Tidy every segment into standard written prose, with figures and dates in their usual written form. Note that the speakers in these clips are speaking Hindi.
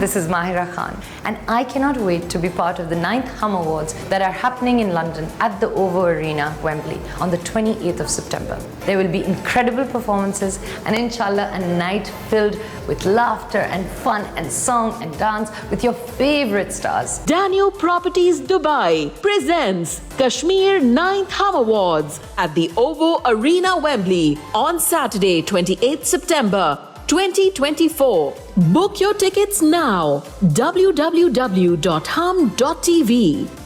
this is Mahira Khan, and I cannot wait to be part of the 9th Hum Awards that are happening in London at the OVO Arena, Wembley, on the 28th of September. There will be incredible performances and inshallah a night filled with laughter and fun and song and dance with your favorite stars. Daniel Properties Dubai presents Kashmir 9th Hum Awards at the OVO Arena, Wembley on Saturday, 28th September 2024. Book your tickets now. www.hum.tv,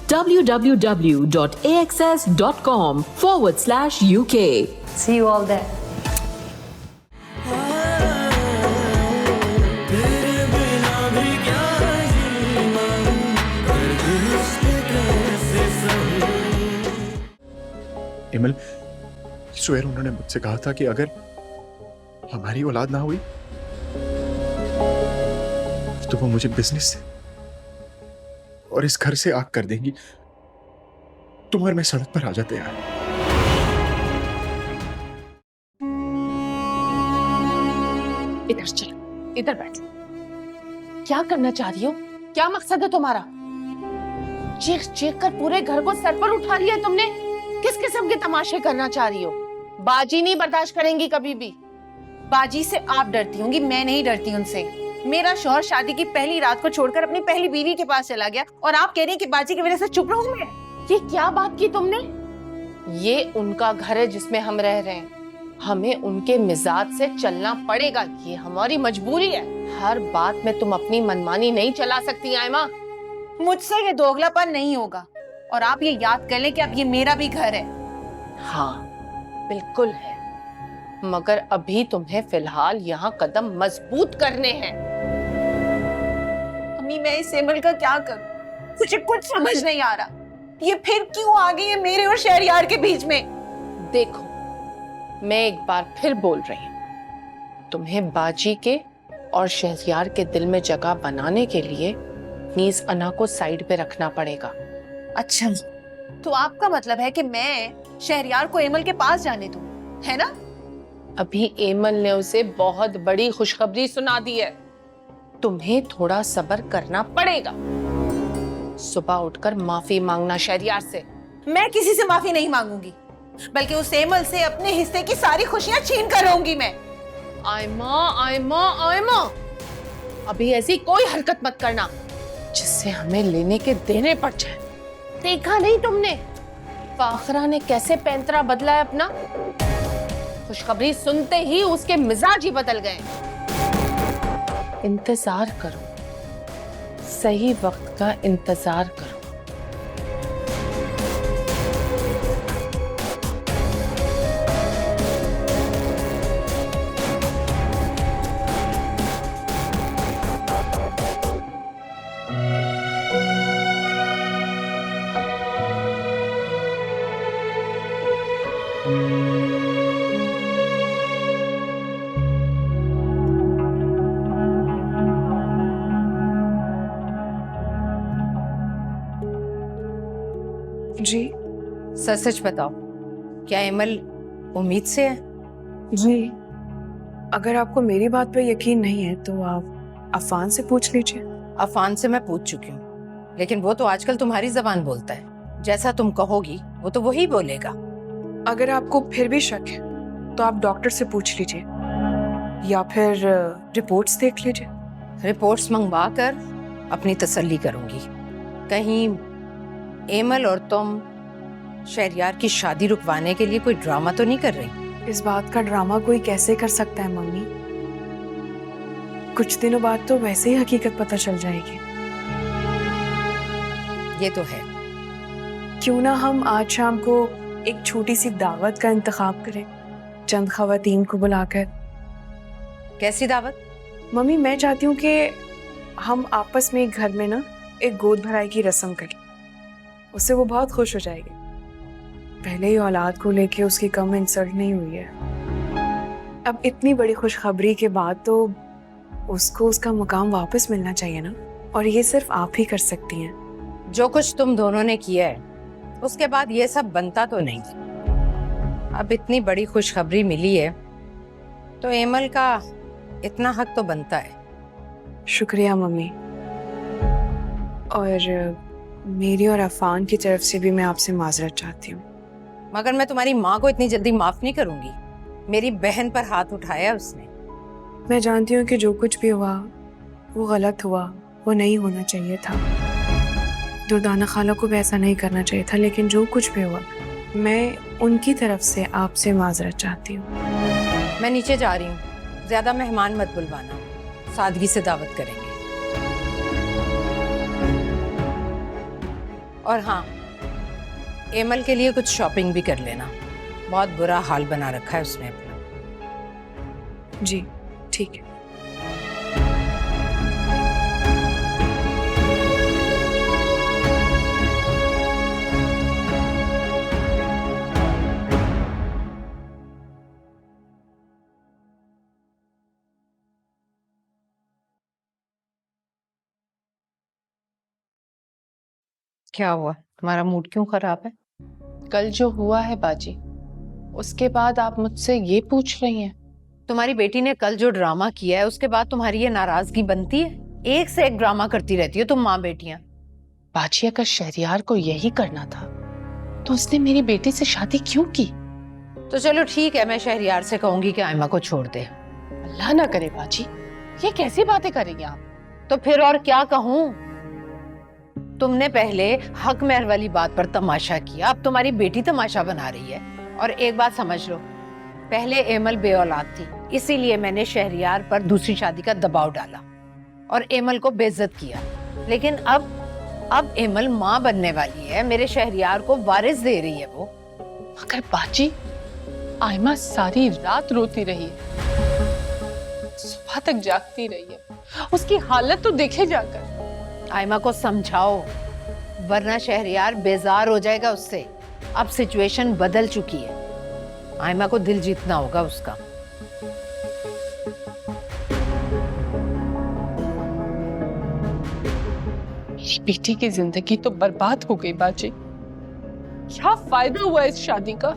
www.axs.com/UK. See you all there. Imal, Suher उन्होंने मुझसे कहा था कि अगर हमारी औलाद ना हुई तो वो मुझे बिजनेस से और इस घर से आग कर देंगी। तुम और मैं सड़क पर आ जाते यार। इधर चलो, इधर बैठ। क्या करना चाह रही हो? क्या मकसद है तुम्हारा? चीख चीख कर पूरे घर को सर पर उठा लिया तुमने। किस किस्म के तमाशे करना चाह रही हो? बाजी नहीं बर्दाश्त करेंगी कभी भी। बाजी से आप डरती होंगी, मैं नहीं डरती उनसे। मेरा शौहर शादी की पहली रात को छोड़कर अपनी पहली बीवी के पास चला गया और आप कह रही हैं कि बाजी की वजह से चुप रहूं मैं? ये क्या बात की तुमने? ये उनका घर है जिसमें हम रह रहे हैं। हमें उनके मिजाज से चलना पड़ेगा, ये हमारी मजबूरी है। हर बात में तुम अपनी मनमानी नहीं चला सकती आयमा। मुझसे ये दोगलापन नहीं होगा और आप ये याद कर लें कि अब ये मेरा भी घर है। हाँ बिल्कुल है, मगर अभी तुम्हें फिलहाल यहाँ कदम मजबूत करने हैं। अम्मी मैं इस एमल का क्या करूं? मुझे कुछ समझ नहीं आ रहा। ये फिर क्यों आ गई है मेरे और शहरयार के बीच में? देखो मैं एक बार फिर बोल रही हूँ, तुम्हें बाजी के और शहरयार के दिल में जगह बनाने के लिए नीज अना को साइड पे रखना पड़ेगा। अच्छा, तो आपका मतलब है कि मैं शहरयार को एमल के पास जाने दूं, है ना? अभी एमल ने उसे बहुत बड़ी खुशखबरी सुना दी है। तुम्हें थोड़ा सब्र करना पड़ेगा। सुबह उठकर माफी मांगना शहरयार से। मैं किसी से माफी नहीं मांगूंगी, बल्कि उस एमल से अपने हिस्से की सारी खुशियां छीन कर रहूंगी मैं। आयमा आयमा आयमा, अभी ऐसी कोई हरकत मत करना जिससे हमें लेने के देने पड़ जाए। देखा नहीं तुमने फाखरा ने कैसे पैंतरा बदला है अपना? खुशखबरी सुनते ही उसके मिजाज ही बदल गए। इंतजार करो, सही वक्त का इंतजार करो। जी सच सच बताओ, क्या एमल उम्मीद से है? जी, अगर आपको मेरी बात पे यकीन नहीं है तो आप अफान से पूछ लीजिए। अफान से मैं पूछ चुकी हूँ, लेकिन वो तो आजकल तुम्हारी जबान बोलता है। जैसा तुम कहोगी वो तो वही बोलेगा। अगर आपको फिर भी शक है तो आप डॉक्टर से पूछ लीजिए या फिर रिपोर्ट्स देख लीजिए। रिपोर्ट्स मंगवा कर अपनी तसल्ली करूंगी। कहीं एमल और तुम शहरयार की शादी रुकवाने के लिए कोई ड्रामा तो नहीं कर रही? इस बात का ड्रामा कोई कैसे कर सकता है मम्मी? कुछ दिनों बाद तो वैसे ही हकीकत पता चल जाएगी। ये तो है। क्यों ना हम आज शाम को एक छोटी सी दावत का इंतखाब करें, चंद खवातीन को बुलाकर। कैसी दावत? मम्मी मैं चाहती हूँ कि हम आपस में एक घर में ना एक गोद भराई की रस्म करें। उससे वो बहुत खुश हो जाएगी। पहले ही औलाद को लेके उसकी कम इंसल्ट नहीं हुई है। अब इतनी बड़ी खुशखबरी के बाद तो उसको उसका मुकाम वापस मिलना चाहिए ना, और ये सिर्फ आप ही कर सकती हैं। जो कुछ तुम दोनों ने किया है उसके बाद ये सब बनता तो नहीं। अब इतनी बड़ी खुशखबरी मिली है तो एमल का इतना हक तो बनता है। शुक्रिया मम्मी। और मेरी और अफान की तरफ से भी मैं आपसे माजरत चाहती हूँ। मगर मैं तुम्हारी माँ को इतनी जल्दी माफ नहीं करूंगी। मेरी बहन पर हाथ उठाया उसने। मैं जानती हूँ कि जो कुछ भी हुआ वो गलत हुआ, वो नहीं होना चाहिए था। दुर्दाना खाला को भी ऐसा नहीं करना चाहिए था, लेकिन जो कुछ भी हुआ मैं उनकी तरफ से आपसे माजरत चाहती हूँ। मैं नीचे जा रही हूँ, ज्यादा मेहमान मत बुलवाना, सादगी से दावत करेंगे। और हाँ, एमल के लिए कुछ शॉपिंग भी कर लेना, बहुत बुरा हाल बना रखा है उसने अपना। जी ठीक है। क्या हुआ, तुम्हारा मूड क्यों खराब है? कल जो हुआ है बाजी, उसके बाद आप मुझसे ये पूछ रही हैं? तुम्हारी बेटी ने कल जो ड्रामा किया है उसके बाद तुम्हारी ये नाराजगी बनती है? एक से एक ड्रामा करती रहती हो तुम माँ बेटियां। बाजी, अगर शहरियार को यही करना था तो उसने मेरी बेटी से शादी क्यों की? तो चलो ठीक है, मैं शहरियार से कहूंगी कि आयमा को छोड़ दे। अल्लाह ना करे बाजी, ये कैसी बातें करेंगे आप? तो फिर और क्या कहूं? तुमने पहले हक महर वाली बात पर तमाशा किया, अब तुम्हारी बेटी तमाशा बना रही है। और एक बात समझ लो, पहले एमल बेऔलाद थी, इसीलिए मैंने शहरियार पर दूसरी शादी का दबाव डाला और एमल को बेइज्जत किया। लेकिन अब एमल माँ बनने वाली है, मेरे शहरियार को वारिस दे रही है वो। मगर बाजी, आयमा सारी रात रोती रही है, सुबह तक जागती रही है, उसकी हालत तो देखे जाकर। आयमा को समझाओ, वरना शहरियार बेजार हो जाएगा उससे। अब सिचुएशन बदल चुकी है, आयमा को दिल जीतना होगा उसका। मेरी बेटी की जिंदगी तो बर्बाद हो गई बाजी। क्या फायदा हुआ इस शादी का?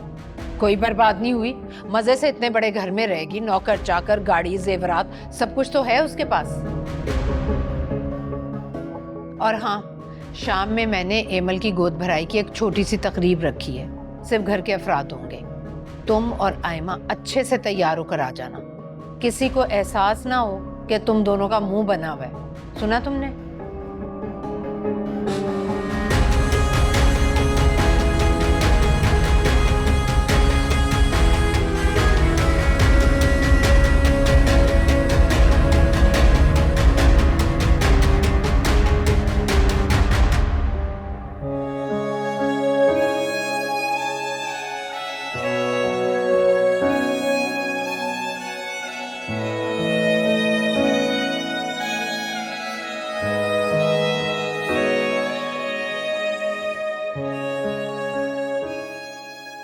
कोई बर्बाद नहीं हुई, मजे से इतने बड़े घर में रहेगी, नौकर चाकर, गाड़ी, जेवरात, सब कुछ तो है उसके पास। और हाँ, शाम में मैंने एमल की गोद भराई की एक छोटी सी तकरीब रखी है, सिर्फ घर के अफराद होंगे। तुम और आयमा अच्छे से तैयार होकर आ जाना, किसी को एहसास ना हो कि तुम दोनों का मुंह बना हुआ है। सुना तुमने?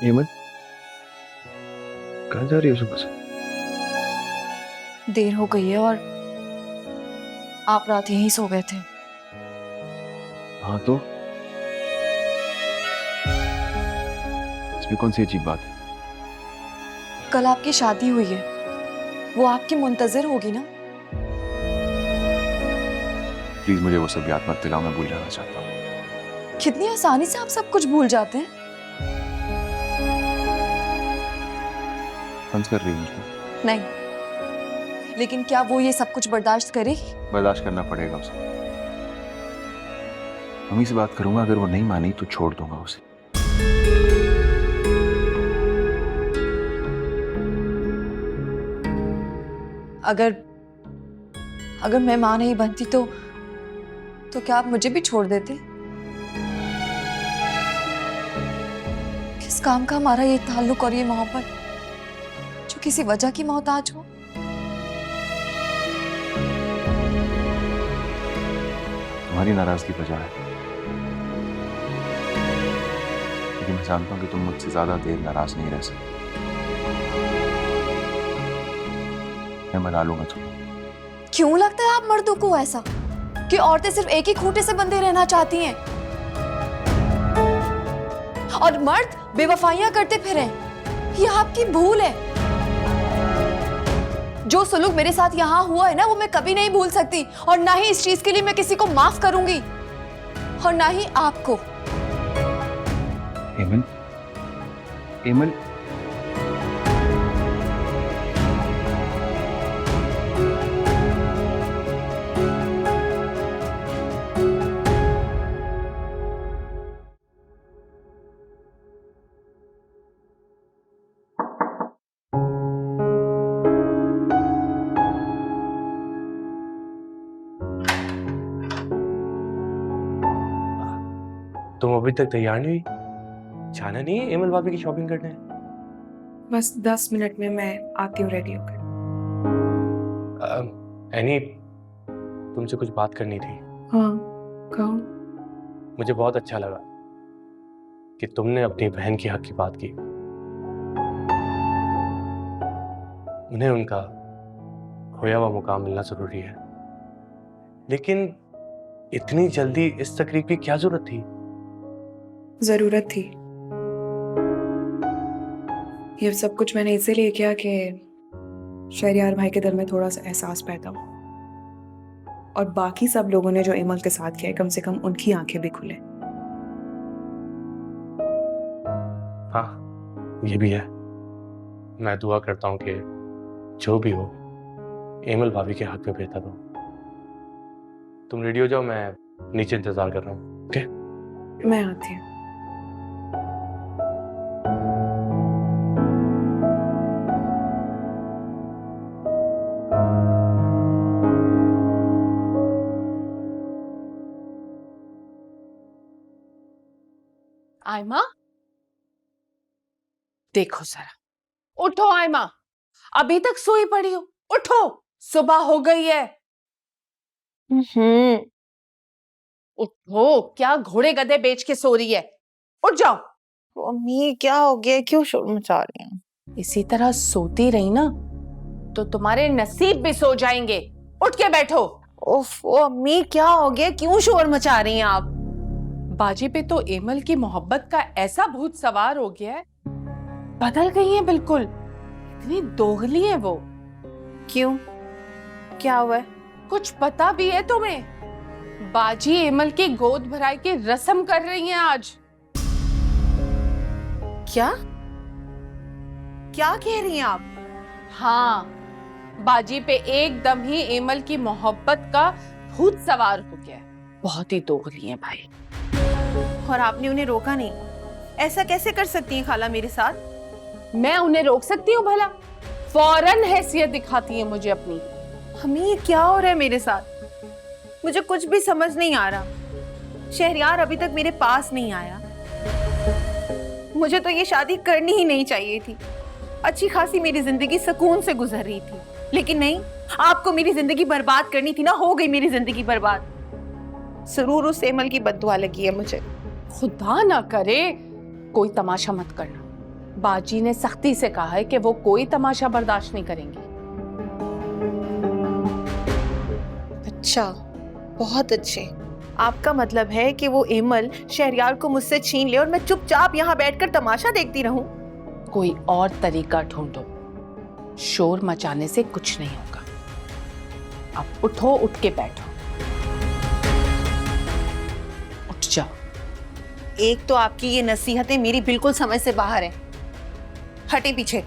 एमल, कहाँ जा रही हो सुबह से? देर हो गई है और आप रात यहीं सो गए थे। हाँ तो इसमें कौन सी अजीब बात है? कल आपकी शादी हुई है, वो आपकी मुंतजिर होगी ना। प्लीज मुझे वो सब याद मत दिलाओ, मैं भूल जाना चाहता हूँ। कितनी आसानी से आप सब कुछ भूल जाते हैं। तंज कर रही हूँ मुझको? नहीं, लेकिन क्या वो ये सब कुछ बर्दाश्त करेगी? बर्दाश्त करना पड़ेगा उसे। मम्मी से बात करूंगा, अगर वो नहीं मानी तो छोड़ दूंगा उसे। अगर मैं मां नहीं बनती तो क्या आप मुझे भी छोड़ देते? किस काम का हमारा ये ताल्लुक और ये मोहब्बत जो किसी वजह की मोहताज हो? तुम्हारी नाराजगी वजह है, लेकिन मैं जानता हूँ कि तुम मुझसे ज्यादा देर नाराज नहीं रह सकती। मैं मना लूंगा तुम्हें। क्यों लगता है आप मर्दों को ऐसा कि औरतें सिर्फ एक ही खूंटे से बंधे रहना चाहती हैं और मर्द बेवफाइयां करते फिरें? ये आपकी भूल है। जो सुलूक मेरे साथ यहाँ हुआ है ना, वो मैं कभी नहीं भूल सकती और ना ही इस चीज के लिए मैं किसी को माफ करूंगी। और ना ही आपको। एमल, एमल, तुम अभी तक तैयार नहीं हुई? जाना नहीं है एमल भाभी की शॉपिंग करने? बस 10 मिनट में मैं आती हूँ रेडी होकर। एनी, तुमसे कुछ बात करनी थी। हाँ, कहो। मुझे बहुत अच्छा लगा कि तुमने अपनी बहन के हक की बात की। उन्हें उनका खोया हुआ मुकाम मिलना जरूरी है, लेकिन इतनी जल्दी इस तकरीब की क्या जरूरत थी? जरूरत थी। ये सब कुछ मैंने इसीलिए किया कि शहरयार भाई के दिल में थोड़ा सा एहसास पैदा हो, और बाकी सब लोगों ने जो एमल के साथ किया है, कम से कम उनकी आंखें भी खुले। हाँ, ये भी है। मैं दुआ करता हूं कि जो भी हो एमल भाभी के हक में बेहतर हो। तुम रेडी हो जाओ, मैं नीचे इंतजार कर रहा हूँ। ओके? मैं आती हूँ। आयमा, देखो जरा, उठो आयमा, अभी तक सोई पड़ी हो। उठो, सुबह हो गई है। उठो, क्या घोड़े गधे बेच के सो रही है? उठ जाओ। अम्मी क्या हो गया, क्यों शोर मचा रही हैं? इसी तरह सोती रही ना तो तुम्हारे नसीब भी सो जाएंगे। उठ के बैठो। ओफ, ओ अम्मी क्या हो गया, क्यों शोर मचा रही हैं आप? बाजी पे तो एमल की मोहब्बत का ऐसा भूत सवार हो गया है, बदल गई है बिल्कुल। इतनी दोगली है वो। क्यों, क्या हुआ है? कुछ पता भी है तुम्हें? बाजी एमल की गोद भराई की रस्म कर रही हैं आज। क्या क्या कह रही हैं आप? हाँ, बाजी पे एकदम ही एमल की मोहब्बत का भूत सवार हो गया है। बहुत ही दोगली है भाई। और आपने उन्हें रोका नहीं? ऐसा कैसे कर सकती हैं खाला मेरे साथ? मैं उन्हें रोक सकती हूँ भला? फौरन हैसियत दिखाती है मुझे अपनी। अम्मी ये क्या हो रहा है मेरे साथ? मुझे कुछ भी समझ नहीं आ रहा। शहरयार अभी तक मेरे पास नहीं आया। मुझे तो ये शादी करनी ही नहीं चाहिए थी। अच्छी खासी मेरी जिंदगी सुकून से गुजर रही थी, लेकिन नहीं, आपको मेरी जिंदगी बर्बाद करनी थी ना। हो गई मेरी जिंदगी बर्बाद। जरूर उस एमल की बद्दुआ लगी है मुझे। खुदा ना करे कोई तमाशा मत करना। बाजी ने सख्ती से कहा है कि वो कोई तमाशा बर्दाश्त नहीं करेंगी। अच्छा, बहुत अच्छे। आपका मतलब है कि वो एमल शहरयार को मुझसे छीन ले और मैं चुपचाप यहाँ बैठकर तमाशा देखती रहूं? कोई और तरीका ढूंढो। शोर मचाने से कुछ नहीं होगा। अब उठो, उठ के बैठो। उठ जाओ। एक तो आपकी ये नसीहतें मेरी बिल्कुल समझ से बाहर हैं। हटे पीछे।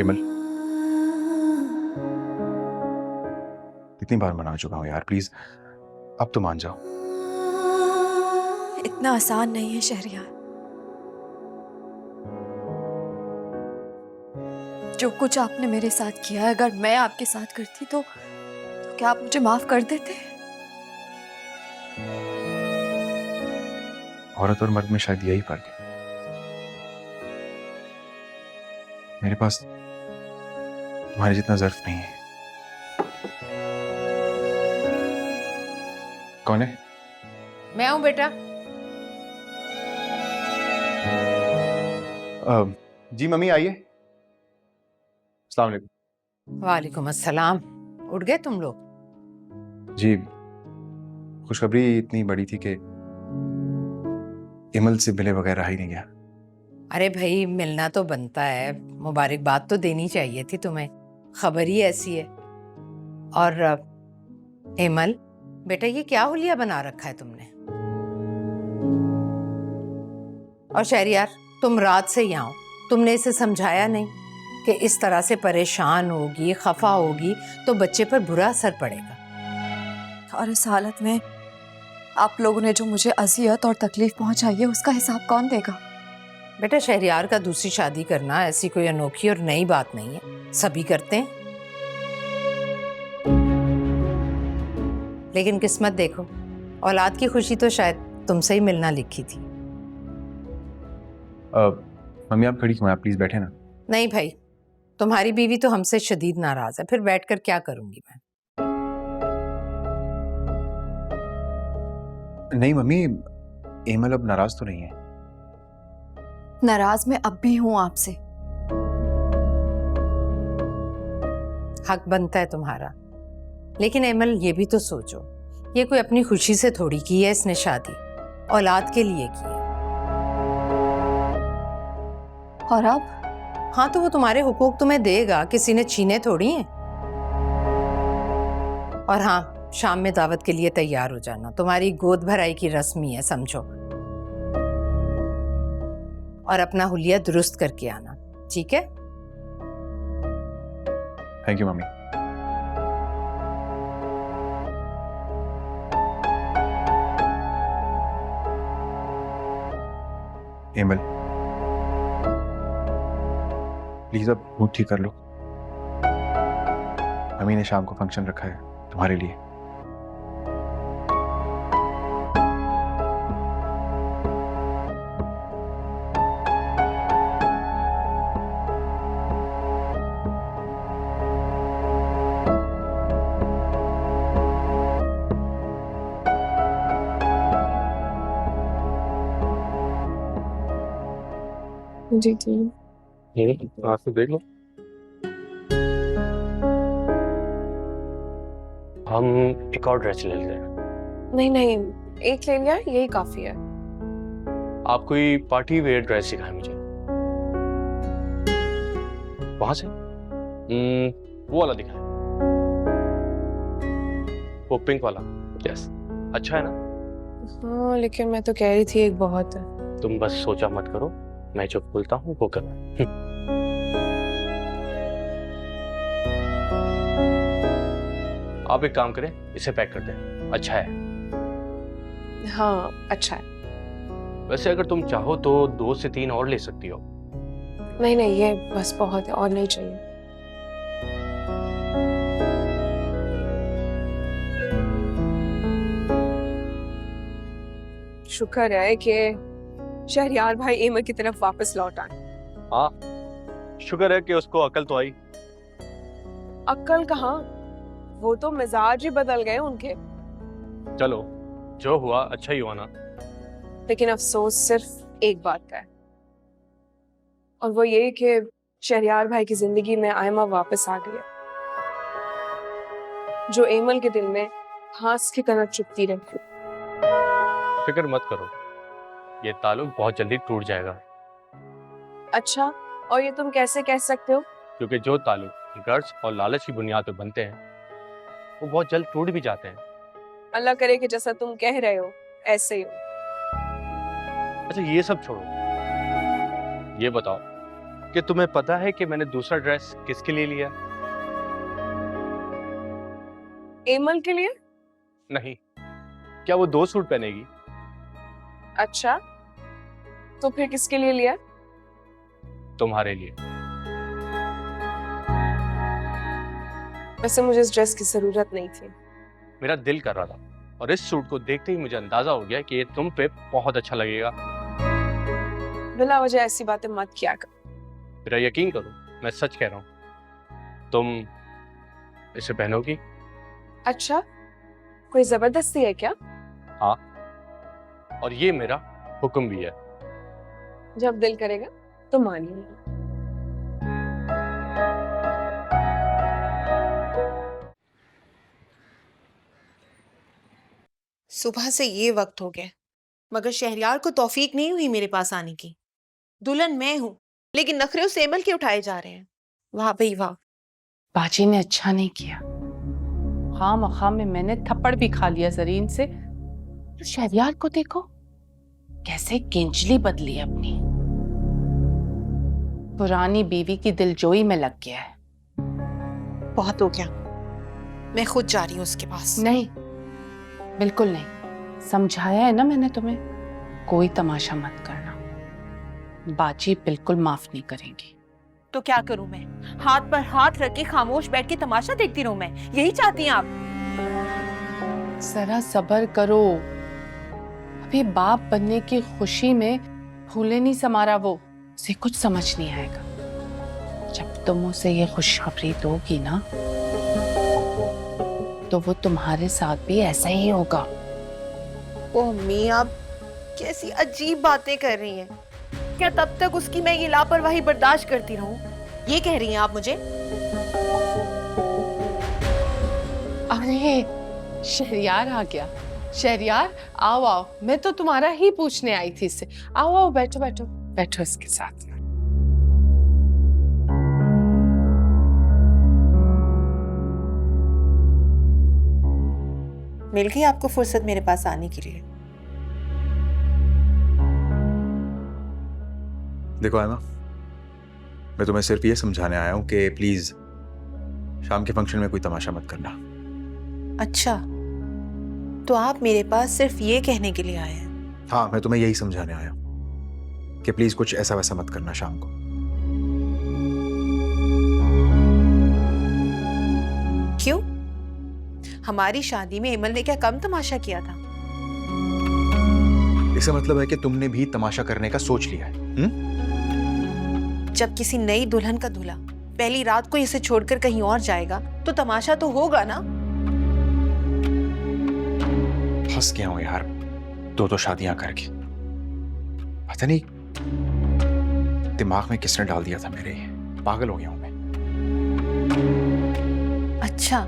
एमल, कितनी बार मना चुका हूं यार, प्लीज अब तो मान जाओ। इतना आसान नहीं है शहरयार। जो कुछ आपने मेरे साथ किया है, अगर मैं आपके साथ करती तो क्या आप मुझे माफ कर देते? औरत और मर्द में शायद यही फर्क है। मेरे पास तुम्हारे जितना ज़र्फ नहीं है। कौन है? मैं हूं बेटा। जी मम्मी आइए। अस्सलाम वालेकुम। वालेकुम अस्सलाम। उठ गए तुम लोग? जी खुशखबरी इतनी बड़ी थी कि इमल से मिले बगैर रहा ही नहीं गया। अरे भाई, मिलना तो बनता है, मुबारकबाद तो देनी चाहिए थी तुम्हें, खबर ही ऐसी है। और हेमल बेटा, ये क्या हुलिया बना रखा है तुमने? और शहरियार, तुम रात से यहाँ हो, तुमने इसे समझाया नहीं कि इस तरह से परेशान होगी, खफा होगी तो बच्चे पर बुरा असर पड़ेगा। और इस हालत में आप लोगों ने जो मुझे अजियत और तकलीफ पहुंचाई है उसका हिसाब कौन देगा? बेटा, शहरियार का दूसरी शादी करना ऐसी कोई अनोखी और नई बात नहीं है, सभी करते हैं। लेकिन किस्मत देखो, औलाद की खुशी तो शायद तुमसे ही मिलना लिखी थी। मम्मी आप खड़ी क्यों हैं? आप प्लीज बैठे ना। नहीं भाई, तुम्हारी बीवी तो हमसे शदीद नाराज है, फिर बैठकर क्या करूंगी मैं? नहीं मम्मी, एमल अब नाराज तो नहीं है। नाराज मैं अब भी हूं आपसे। हक बनता है तुम्हारा, लेकिन एमल ये भी तो सोचो, ये कोई अपनी खुशी से थोड़ी की है इसने शादी, औलाद के लिए की है। और अब? हाँ, तो वो तुम्हारे हुकूक तुम्हें देगा, किसी ने छीने थोड़ी हैं। और हाँ, शाम में दावत के लिए तैयार हो जाना, तुम्हारी गोद भराई की रस्मी है समझो। और अपना हुलिया दुरुस्त करके आना, ठीक है? Thank you mummy. Emil please अब मूड ठीक कर लो। अम्मी ने शाम को फंक्शन रखा है तुम्हारे लिए। जी जी। आज तो देख लो, हम एक और ड्रेस ले लेते हैं। नहीं नहीं, एक ले लिया, यही काफी है। आप कोई पार्टी वेयर ड्रेस दिखाएं मुझे, वहां से वो वाला दिखाएं, वो पिंक वाला। यस, अच्छा है ना? हाँ, लेकिन मैं तो कह रही थी एक बहुत है। तुम बस सोचा मत करो, मैं जो बोलता हूँ वो करना। आप एक काम करें, इसे पैक कर दें, अच्छा है। हाँ अच्छा है। वैसे अगर तुम चाहो तो 2 से 3 और ले सकती हो। नहीं नहीं, ये बस बहुत है, और नहीं चाहिए। शुक्र है कि शहरियार भाई एमल की तरफ वापस लौट आए। हाँ, शुक्र है कि उसको अकल तो आई। अक्ल कहाँ, वो तो मिजाज ही बदल गए उनके। चलो, जो हुआ अच्छा ही हुआ ना। लेकिन अफसोस सिर्फ एक बात का है, और वो ये कि शहरियार भाई की जिंदगी में आयमा वापस आ गई है, जो एमल के दिल में घास की तरह चुभती रहती। फिक्र मत करो, ये ताल्लुक बहुत जल्दी टूट जाएगा। अच्छा, और ये तुम कैसे कह सकते हो? क्योंकि जो ताल्लुक गर्ज और लालच की बुनियाद पर बनते हैं वो बहुत जल्द टूट भी जाते हैं। अल्लाह करे कि जैसा तुम कह रहे हो ऐसे ही हो। अच्छा, ये सब छोड़ो, ये बताओ कि तुम्हें पता है कि मैंने दूसरा ड्रेस किसके लिए लिया? एमल के लिए? नहीं, क्या वो 2 सूट पहनेगी? अच्छा, तो फिर किसके लिए लिया? तुम्हारे लिए। वैसे मुझे इस ड्रेस की जरूरत नहीं थी। मेरा दिल कर रहा था, और इस सूट को देखते ही मुझे अंदाजा हो गया कि ये तुम पे बहुत अच्छा लगेगा। बिला वजह ऐसी बातें मत किया कर। मेरा यकीन करो, मैं सच कह रहा हूँ। तुम इसे पहनोगी? अच्छा, कोई जबरदस्ती है क्या? हाँ, और ये मेरा हुक्म भी है। जब दिल करेगा तो मानिए। सुबह से ये वक्त हो गया मगर शहरयार को तौफीक नहीं हुई मेरे पास आने की। दुल्हन मैं हूं लेकिन नखरे उस एमल के उठाए जा रहे हैं। वाह भाई वाह। बाजी ने अच्छा नहीं किया, खाम में मैंने थप्पड़ भी खा लिया जरीन से। तो शहरयार को देखो कैसे किंजली बदली अपनी, पुरानी बीवी की दिलजोई में लग गया है। बहुत हो गया, मैं खुद जा रही हूँ उसके पास। नहीं, बिल्कुल नहीं, समझाया है ना मैंने तुम्हें, कोई तमाशा मत करना, बाजी बिल्कुल माफ नहीं करेंगी। तो क्या करूं मैं? हाथ पर हाथ रख के खामोश बैठ के तमाशा देखती रहूं मैं? यही चाहती हैं आप? जरा सब्र करो, अभी बाप बनने की खुशी में फूले नहीं समारा वो, उसे कुछ समझ नहीं आएगा। जब तुम उसे ये खुशखबरी दोगी ना तो वो तुम्हारे साथ भी ऐसा ही होगा। ओह अम्मी, आप कैसी अजीब बातें कर रही हैं। क्या तब तक उसकी मैं ये लापरवाही बर्दाश्त करती रहूं? ये कह रही हैं आप मुझे? अरे शहरयार आ गया। शहरयार आओ आओ, मैं तो तुम्हारा ही पूछने आई थी इससे। आओ आओ, बैठो बैठो बैठो इसके साथ। मिल गई आपको फुर्सत मेरे पास आने के लिए? देखो आयमा, मैं तुम्हें सिर्फ ये समझाने आया हूं कि प्लीज शाम के फंक्शन में कोई तमाशा मत करना। अच्छा, तो आप मेरे पास सिर्फ ये कहने के लिए आए हैं? हाँ, मैं तुम्हें यही समझाने आया हूं कि प्लीज कुछ ऐसा वैसा मत करना शाम को। क्यों? हमारी शादी में इमल ने क्या कम तमाशा किया था? इसका मतलब है कि तुमने भी तमाशा करने का सोच लिया है। जब किसी नई दुल्हन का दूल्हा पहली रात को इसे छोड़कर कहीं और जाएगा तो तमाशा तो होगा ना। फंस गया हूं यार, दो शादियां करके। पता नहीं दिमाग में किसने डाल दिया था मेरे, पागल हो गया हूं मैं। अच्छा,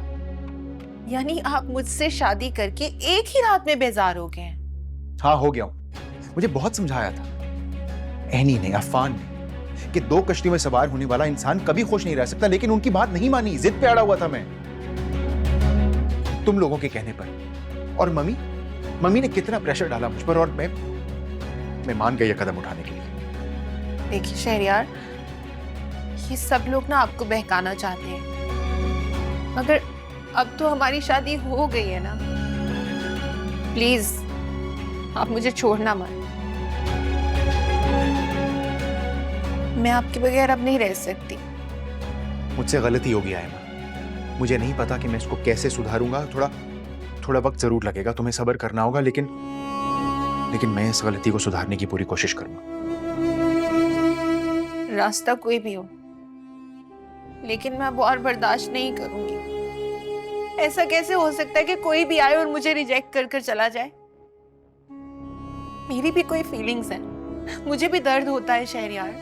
यानी आप मुझसे शादी करके एक ही रात में बेजार हो गए हैं? हाँ, हो गया हूं। मुझे बहुत समझाया था एनी ने, अफान ने, कि दो कश्तियों में सवार होने वाला इंसान कभी खुश नहीं रह सकता, लेकिन उनकी बात नहीं मानी, जिद पे अड़ा हुआ था मैं तुम लोगों के कहने पर। और मम्मी ने कितना प्रेशर डाला मुझ पर, और मैं मान गया ये कदम उठाने के लिए। देखिए शहरयार, ये सब लोग ना आपको बहकाना चाहते हैं, मगर अब तो हमारी शादी हो गई है ना। प्लीज आप मुझे छोड़ना मत, मैं आपके बगैर अब नहीं रह सकती। मुझसे गलती हो गया है, मुझे नहीं पता कि मैं इसको कैसे सुधारूंगा। थोड़ा वक्त जरूर लगेगा, तुम्हें सब्र करना होगा, लेकिन मैं इस गलती को सुधारने की पूरी कोशिश करूंगा। रास्ता कोई भी हो, लेकिन मैं अब और बर्दाश्त नहीं करूंगी। ऐसा कैसे हो सकता है कि कोई भी आए और मुझे रिजेक्ट कर चला जाए? मेरी भी कोई फीलिंग्स हैं, मुझे भी दर्द होता है शहरयार।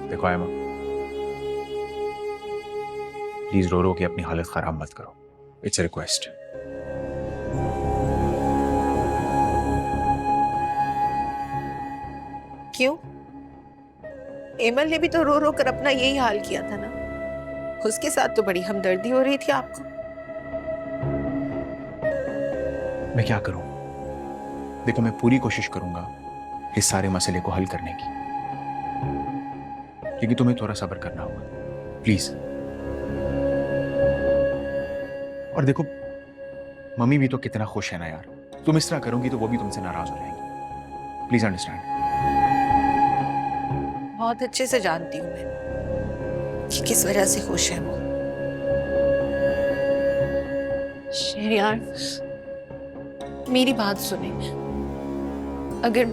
देखो आयमा, प्लीज रो के अपनी हालत खराब मत करो, इट्स अ रिक्वेस्ट। क्यों? एमल ने भी तो रो कर अपना यही हाल किया था ना। उसके साथ तो बड़ी हमदर्दी हो रही थी आपको। मैं क्या करूं? देखो, मैं पूरी कोशिश करूंगा इस सारे मसले को हल करने की, लेकिन तुम्हें थोड़ा सब्र करना होगा, प्लीज। और देखो, मम्मी भी तो कितना खुश है ना यार, तुम इस तरह करोगी तो वो भी तुमसे नाराज हो जाएंगी। Please understand. बहुत अच्छे से जानती हूँ मैं कि किस वजह से खुश है वो। शहरयार, मेरी बात सुने, अगर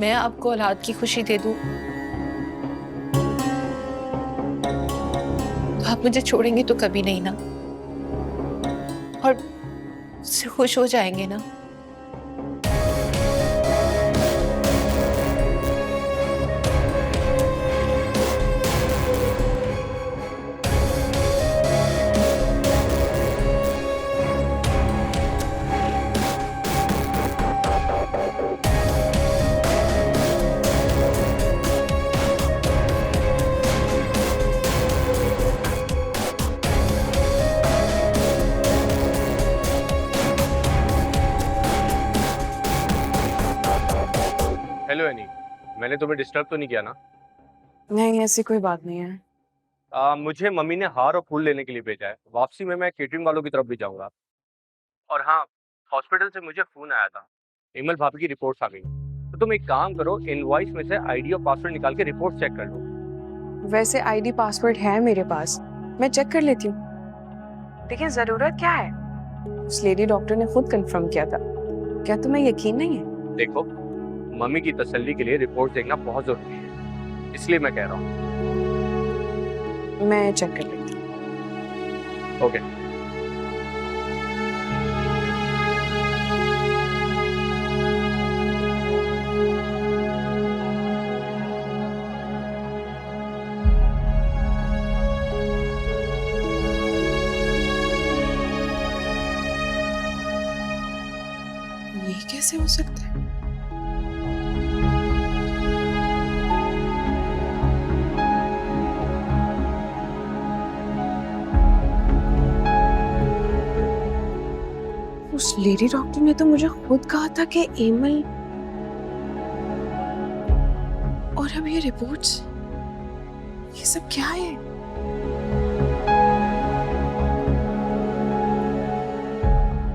मैं आपको औलाद की खुशी दे दूं तो आप मुझे छोड़ेंगे तो कभी नहीं ना, और उससे खुश हो जाएंगे ना। मैंने तुम्हें डिस्टर्ब तो नहीं किया ना? नहीं, ऐसी कोई बात नहीं है। मुझे मम्मी ने हार और फूल लेने के लिए भेजा है। वापसी में मैं केटरिंग वालों की तरफ भी जाऊंगा। और हाँ, हॉस्पिटल से मुझे फोन आया था, इमल भाभी की रिपोर्ट्स आ गई। तो तुम एक काम करो, इनवॉइस में से आईडी और पासवर्ड निकाल के रिपोर्ट चेक कर लो। वैसे आईडी पासवर्ड है मेरे पास, मैं चेक कर लेती हूँ। लेकिन जरूरत क्या है? उस लेडी डॉक्टर ने खुद कंफर्म किया था। क्या तुम्हें यकीन नहीं है? देखो, मम्मी की तसल्ली के लिए रिपोर्ट देखना बहुत जरूरी है, इसलिए मैं कह रहा हूँ। मैं चेक कर लेती हूँ। ओके। ये कैसे हो सकता है? उस लेडी डॉक्टर ने तो मुझे खुद कहा था कि एमल, और अब ये रिपोर्ट्स, ये सब क्या है?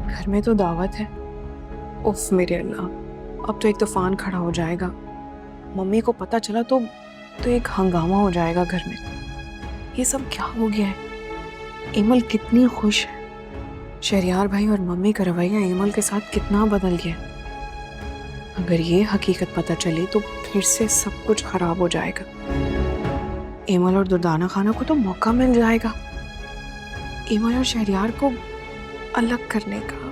घर में तो दावत है। उफ मेरे अल्लाह, अब तो एक तूफान खड़ा हो जाएगा। मम्मी को पता चला तो एक हंगामा हो जाएगा घर में। ये सब क्या हो गया है? एमल कितनी खुश है। शहरियार भाई और मम्मी का रवैया एमल के साथ कितना बदल गया। अगर ये हकीकत पता चली तो फिर से सब कुछ खराब हो जाएगा। एमल और दुर्दाना खाना को तो मौका मिल जाएगा एमल और शहरियार को अलग करने का।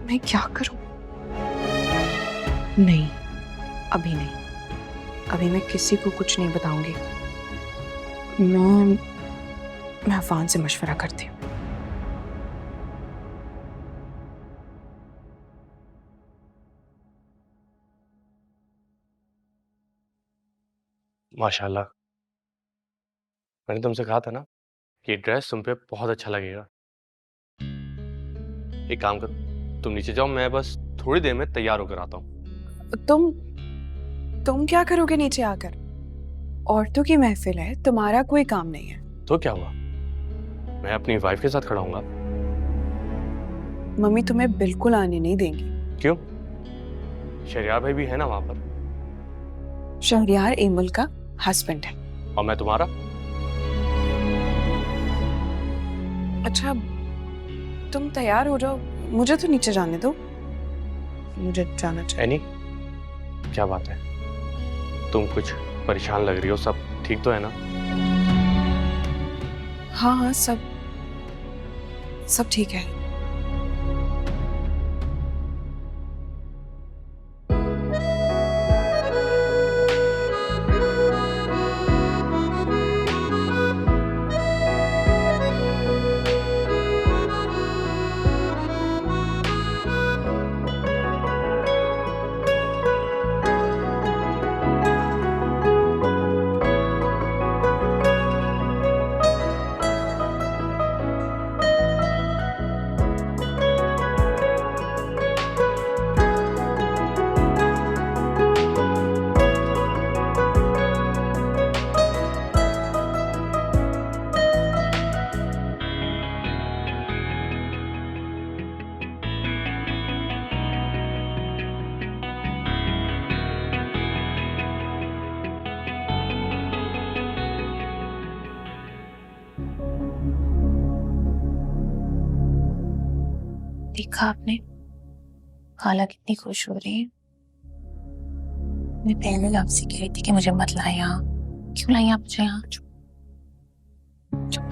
मैं क्या करूं? नहीं, अभी नहीं। अभी मैं किसी को कुछ नहीं बताऊंगी। मैं अफान से मशवरा करती हूँ। माशाल्लाह, मैंने तुमसे कहा था ना, ये ड्रेस तुम पे बहुत अच्छा लगेगा। एक काम करो, तुम नीचे जाओ, मैं बस थोड़ी देर में तैयार होकर आता हूँ। तुम क्या करोगे नीचे आकर? औरतों की महफिल है, तुम्हारा कोई काम नहीं है। तो क्या हुआ, मैं अपनी वाइफ के साथ खड़ा हूँगा। मम्मी तुम्हें बिल्कुल आने नहीं देंगी। क्यों? शहरियार भाई भी है ना वहां पर। शहरियार एमल का हस्बैंड है। और मैं तुम्हारा। अच्छा, तुम तैयार हो जाओ, मुझे तो नीचे जाने दो। मुझे जाना चाहिए। एनी, क्या बात है, तुम कुछ परेशान लग रही हो, सब ठीक तो है ना? हाँ, सब ठीक है। देखा आपने, खाला कितनी खुश हो रही है। मैं पहले आपसे कह रही थी कि मुझे मत लाए यहाँ। क्यों लाई आप मुझे यहाँ? चुप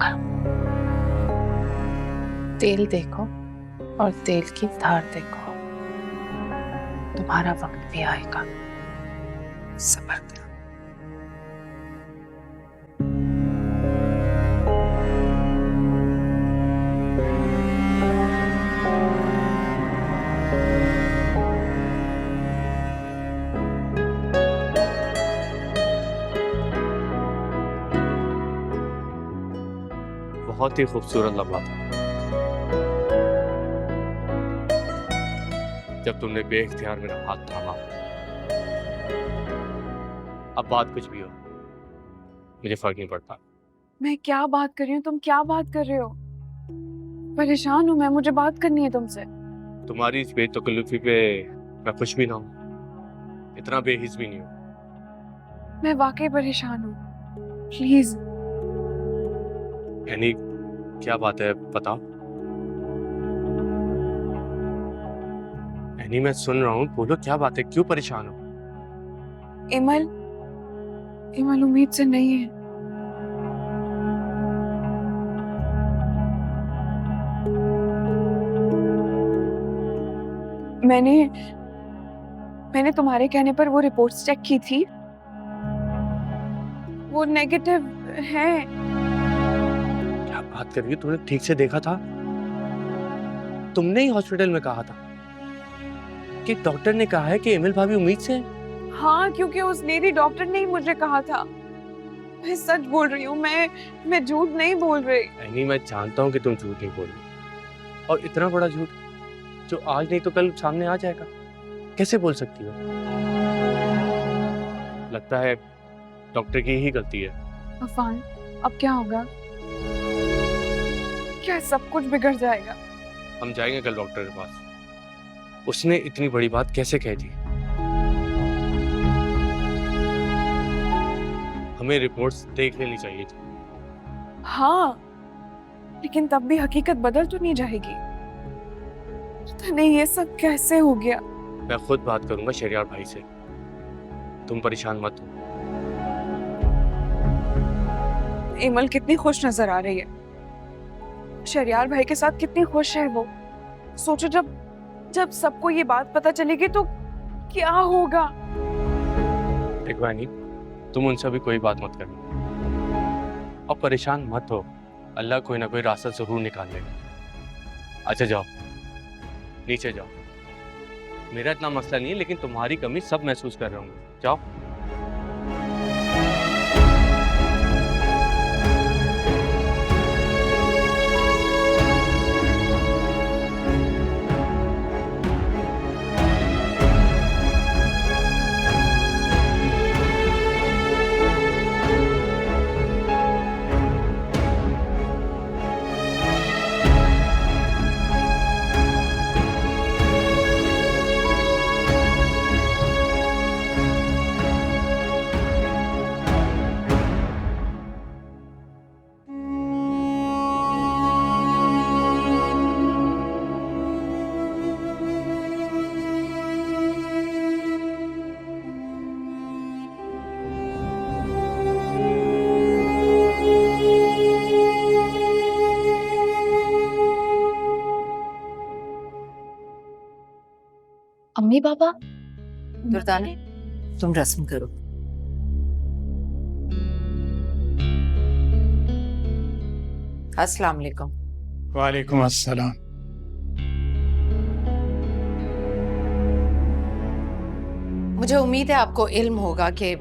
करो। तेल देखो और तेल की धार देखो। तुम्हारा वक्त भी आएगा। सब्र करो। बहुत ही खूबसूरत लम्हा था जब तुमने बेइख्तियार मेरा हाथ थामा। अब बात कुछ भी हो, मुझे फर्क नहीं पड़ता। मैं क्या बात कर रही हूँ, तुम क्या बात कर रहे हो? परेशान हूँ मैं, मुझे बात करनी है तुमसे। तुम्हारी इस बेतकल्लुफी पे मैं खुश भी ना हूँ, इतना बेहिस भी नहीं हूँ। मैं वाकई परेशान हूँ, प्लीज। यानी क्या बात है, बताओ। यानी मैं सुन रहा हूँ, बोलो क्या बात है, क्यों परेशान हो? इमल उम्मीद से नहीं है। मैंने तुम्हारे कहने पर वो रिपोर्ट्स चेक की थी, वो नेगेटिव है। क्या बात कर रही हो, तुमने ठीक से देखा था? तुमने ही हॉस्पिटल में कहा था कि डॉक्टर ने कहा है कि एमिल भाभी उम्मीद से हैं। हाँ, क्योंकि उस लेडी डॉक्टर ने ही मुझे कहा था। मैं सच बोल रही हूँ, मैं झूठ नहीं बोल रही। नहीं, मैं जानता हूँ कि तुम झूठ नहीं बोल रही, और इतना बड़ा झूठ जो आज नहीं तो कल सामने आ जाएगा, कैसे बोल सकती हो? लगता है डॉक्टर की ही गलती है। अफान, अब क्या होगा? क्या सब कुछ बिगड़ जाएगा? हम जाएंगे कल डॉक्टर के पास। उसने इतनी बड़ी बात कैसे कह दी? हमें रिपोर्ट्स देख लेनी चाहिए थी। हाँ, लेकिन तब भी हकीकत बदल तो नहीं जाएगी। पता नहीं ये सब कैसे हो गया। मैं खुद बात करूंगा शहरयार भाई से, तुम परेशान मत हो। इमल कितनी खुश नजर आ रही है, शहरयार भाई के साथ कितनी खुश है वो। सोचो जब सबको ये बात पता चलेगी तो क्या होगा। देखो यानी तुम उनसे भी कोई बात मत करना, और परेशान मत हो, अल्लाह कोई ना कोई रास्ता जरूर निकाल लेगा। अच्छा जाओ, नीचे जाओ। मेरा इतना मसला नहीं है, लेकिन तुम्हारी कमी सब महसूस कर रहे होंगे। जाओ। अम्मी पापा, दुर्दाने, तुम रस्म करो। अस्सलाम वालेकुम। वालेकुम अस्सलाम। मुझे उम्मीद है आपको इल्म होगा कि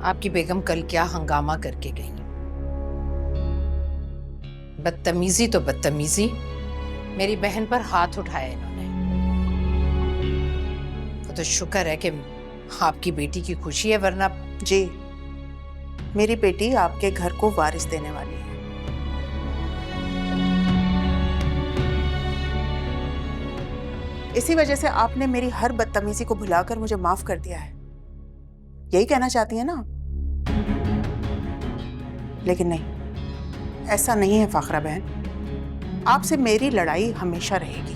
आपकी बेगम कल क्या हंगामा करके गई। बदतमीजी तो बदतमीजी, मेरी बहन पर हाथ उठाया इन्होंने। तो शुक्र है कि आपकी बेटी की खुशी है, वरना जी, मेरी बेटी आपके घर को वारिस देने वाली है। इसी वजह से आपने मेरी हर बदतमीजी को भुलाकर मुझे माफ कर दिया है, यही कहना चाहती है ना? लेकिन नहीं, ऐसा नहीं है फाखरा बहन, आपसे मेरी लड़ाई हमेशा रहेगी।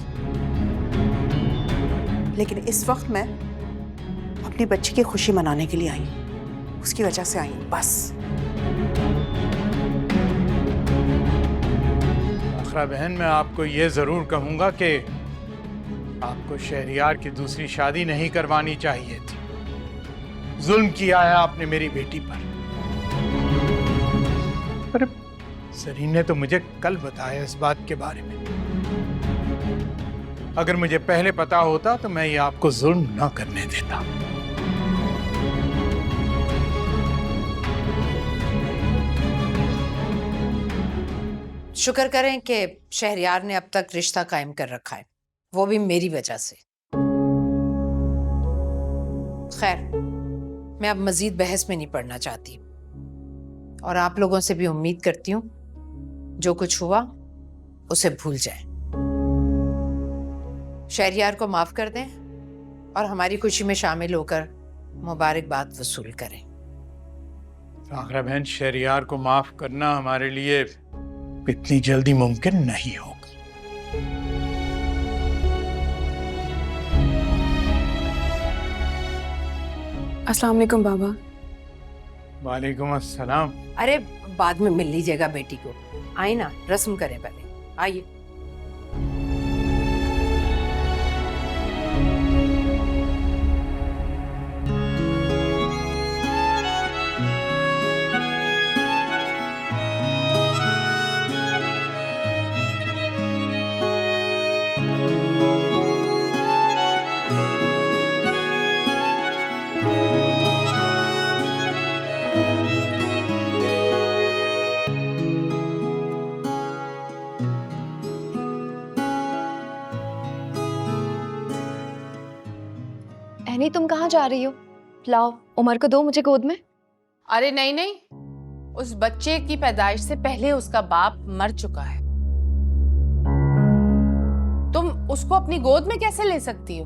लेकिन इस वक्त मैं अपनी बच्ची की खुशी मनाने के लिए आई हूं, उसकी वजह से आई हूं बस। फाखरा बहन, मैं आपको ये जरूर कहूंगा कि आपको शहरयार की दूसरी शादी नहीं करवानी चाहिए थी। जुल्म किया है आपने मेरी बेटी पर। अरे सरीन ने तो मुझे कल बताया इस बात के बारे में। अगर मुझे पहले पता होता तो मैं ये आपको जुल्म ना करने देता। शुक्र करें कि शहरयार ने अब तक रिश्ता कायम कर रखा है, वो भी मेरी वजह से। खैर, मैं अब मजीद बहस में नहीं पड़ना चाहती और आप लोगों से भी उम्मीद करती हूँ जो कुछ हुआ उसे भूल जाएं। शहरियार को माफ कर दें और हमारी खुशी में शामिल होकर मुबारकबाद वसूल करें। फाखरा बहन, शहरियार को माफ करना हमारे लिए इतनी जल्दी मुमकिन नहीं होगा। अस्सलाम वालेकुम बाबा। वालेकुम अस्सलाम। अरे बाद में मिल लीजिएगा बेटी को। आइए ना, रस्म करें पहले, आइए। एनी, तुम कहाँ जा रही हो? लाओ उमर को दो मुझे गोद में। अरे नहीं नहीं, उस बच्चे की पैदाइश से पहले उसका बाप मर चुका है। तुम उसको अपनी गोद में कैसे ले सकती हो?